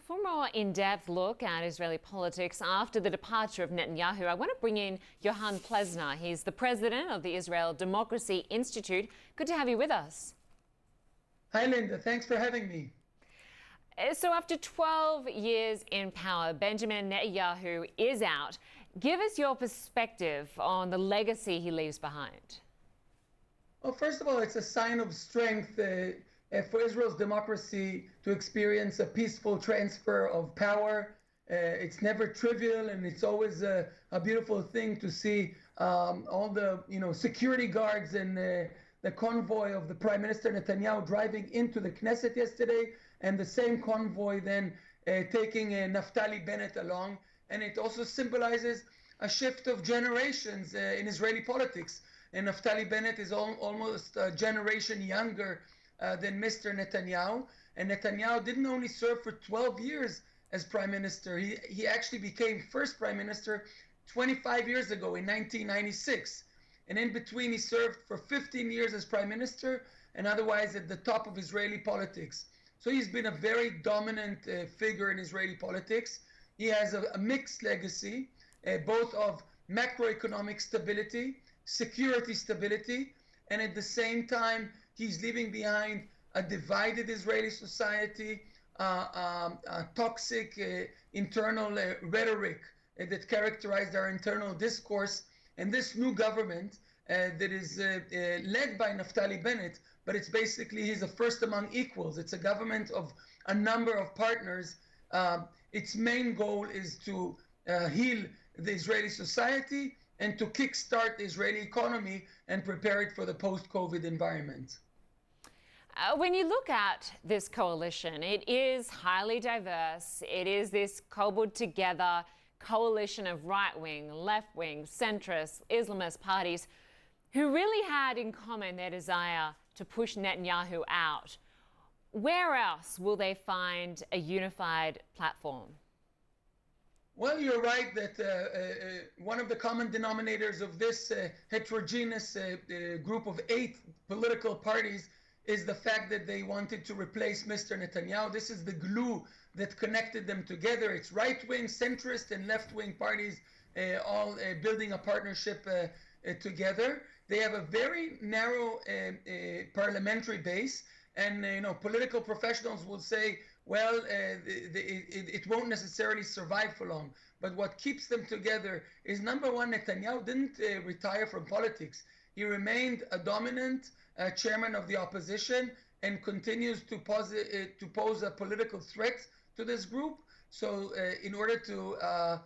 For a more in-depth look at Israeli politics after the departure of Netanyahu, I want to bring in Yohan Plesner. He's the president of the Israel Democracy Institute. Good to have you with us. Hi, Linda. Thanks for having me. So after 12 years in power, Benjamin Netanyahu is out. Give us your perspective on the legacy he leaves behind. Well, first of all, it's a sign of strength for Israel's democracy to experience a peaceful transfer of power. It's never trivial, and it's always a beautiful thing to see all the security guards and the convoy of the Prime Minister Netanyahu driving into the Knesset yesterday, and the same convoy then taking Naftali Bennett along. And it also symbolizes a shift of generations in Israeli politics. And Naftali Bennett is almost a generation younger than Mr. Netanyahu. And Netanyahu didn't only serve for 12 years as prime minister, he actually became first prime minister 25 years ago in 1996. And in between, he served for 15 years as prime minister and otherwise at the top of Israeli politics. So he's been a very dominant figure in Israeli politics. He has a mixed legacy, both of macroeconomic stability, security stability, and at the same time, he's leaving behind a divided Israeli society, a toxic internal rhetoric that characterized our internal discourse. And this new government that is led by Naftali Bennett, but it's basically he's a first among equals. It's a government of a number of partners. Its main goal is to heal the Israeli society and to kickstart the Israeli economy and prepare it for the post-COVID environment. When you look at this coalition, it is highly diverse. It is this cobbled together coalition of right-wing, left-wing, centrist, Islamist parties who really had in common their desire to push Netanyahu out. Where else will they find a unified platform? Well, you're right that one of the common denominators of this heterogeneous group of 8 political parties is the fact that they wanted to replace Mr. Netanyahu. This is the glue that connected them together. It's right-wing, centrist, and left-wing parties all building a partnership together. They have a very narrow parliamentary base, and political professionals will say, well, it won't necessarily survive for long. But what keeps them together is, number one, Netanyahu didn't retire from politics. He remained a dominant chairman of the opposition and continues to pose a political threat to this group. So in order to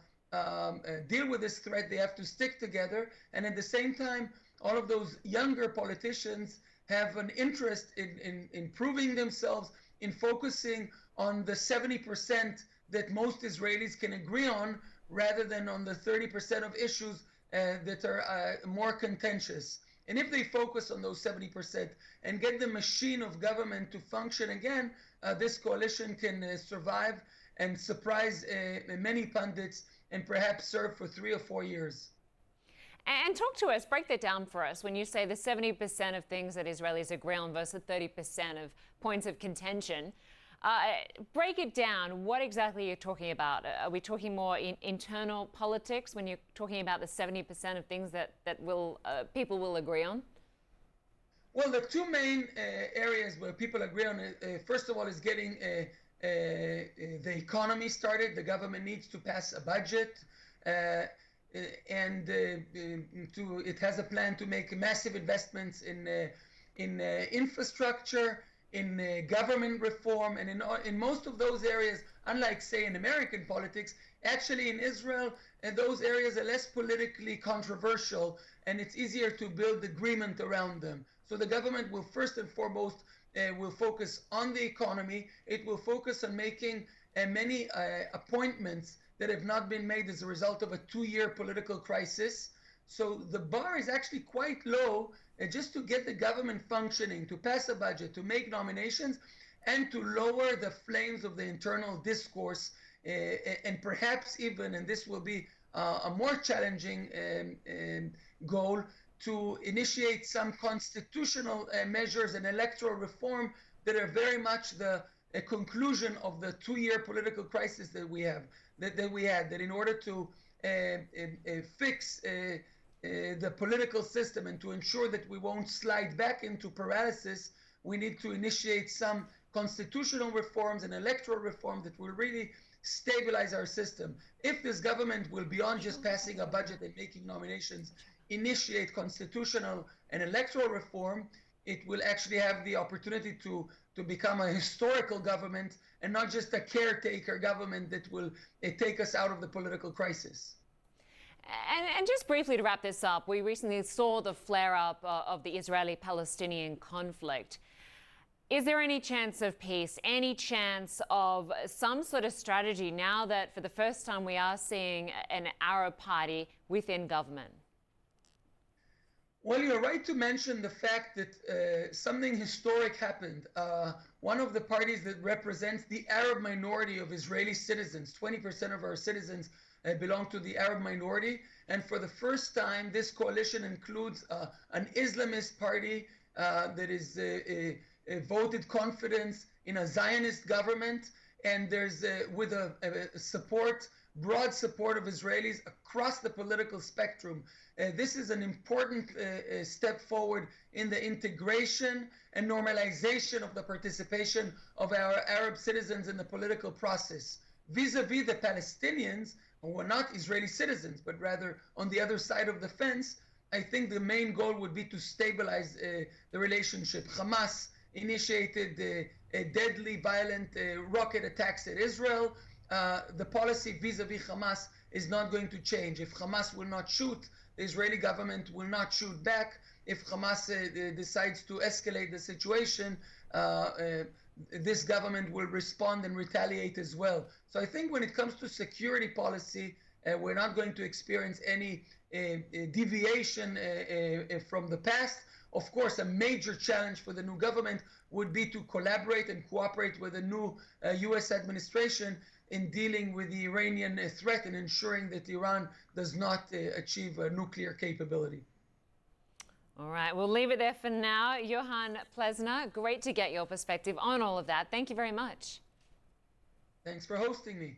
deal with this threat, they have to stick together. And at the same time, all of those younger politicians have an interest in improving themselves, in focusing on the 70% that most Israelis can agree on, rather than on the 30% of issues that are more contentious. And if they focus on those 70% and get the machine of government to function again, this coalition can survive and surprise many pundits and perhaps serve for 3 or 4 years. And talk to us, break that down for us. When you say the 70% of things that Israelis agree on versus 30% of points of contention, break it down. What exactly are you talking about? Are we talking more in internal politics when you're talking about the 70% of things that people will agree on? Well, the two main areas where people agree on, first of all, is getting the economy started. The government needs to pass a budget. And it has a plan to make massive investments in infrastructure, in government reform, and in most of those areas, unlike, say, in American politics, actually in Israel, those areas are less politically controversial, and it's easier to build agreement around them. So the government will first and foremost will focus on the economy. It will focus on making many appointments that have not been made as a result of a 2-year political crisis. So the bar is actually quite low just to get the government functioning, to pass a budget, to make nominations, and to lower the flames of the internal discourse, and perhaps even, and this will be a more challenging goal, to initiate some constitutional measures and electoral reform that are very much the a conclusion of the 2-year political crisis that we have, that in order to fix the political system and to ensure that we won't slide back into paralysis, we need to initiate some constitutional reforms and electoral reforms that will really stabilize our system. If this government will, beyond just passing a budget and making nominations, initiate constitutional and electoral reform, it will actually have the opportunity to become a historical government and not just a caretaker government that will take us out of the political crisis. And just briefly to wrap this up, we recently saw the flare-up of the Israeli-Palestinian conflict. Is there any chance of peace, any chance of some sort of strategy now that for the first time we are seeing an Arab party within government? Well, you're right to mention the fact that something historic happened. One of the parties that represents the Arab minority of Israeli citizens, 20% of our citizens belong to the Arab minority. And for the first time, this coalition includes an Islamist party that is voted confidence in a Zionist government. And there's with a broad support of Israelis across the political spectrum. This is an important step forward in the integration and normalization of the participation of our Arab citizens in the political process. Vis-a-vis the Palestinians, who are not Israeli citizens, but rather on the other side of the fence, I think the main goal would be to stabilize the relationship. Hamas initiated deadly, violent rocket attacks at Israel. The policy vis-a-vis Hamas is not going to change. If Hamas will not shoot, the Israeli government will not shoot back. If Hamas decides to escalate the situation, this government will respond and retaliate as well. So I think when it comes to security policy, we're not going to experience any deviation from the past. Of course, a major challenge for the new government would be to collaborate and cooperate with the new U.S. administration in dealing with the Iranian threat and ensuring that Iran does not achieve a nuclear capability. All right, we'll leave it there for now. Johan Plesner, great to get your perspective on all of that. Thank you very much. Thanks for hosting me.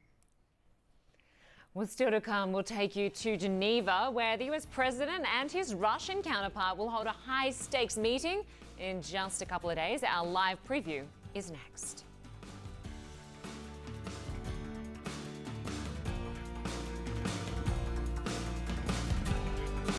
Well, still to come, we'll take you to Geneva, where the US president and his Russian counterpart will hold a high-stakes meeting in just a couple of days. Our live preview is next.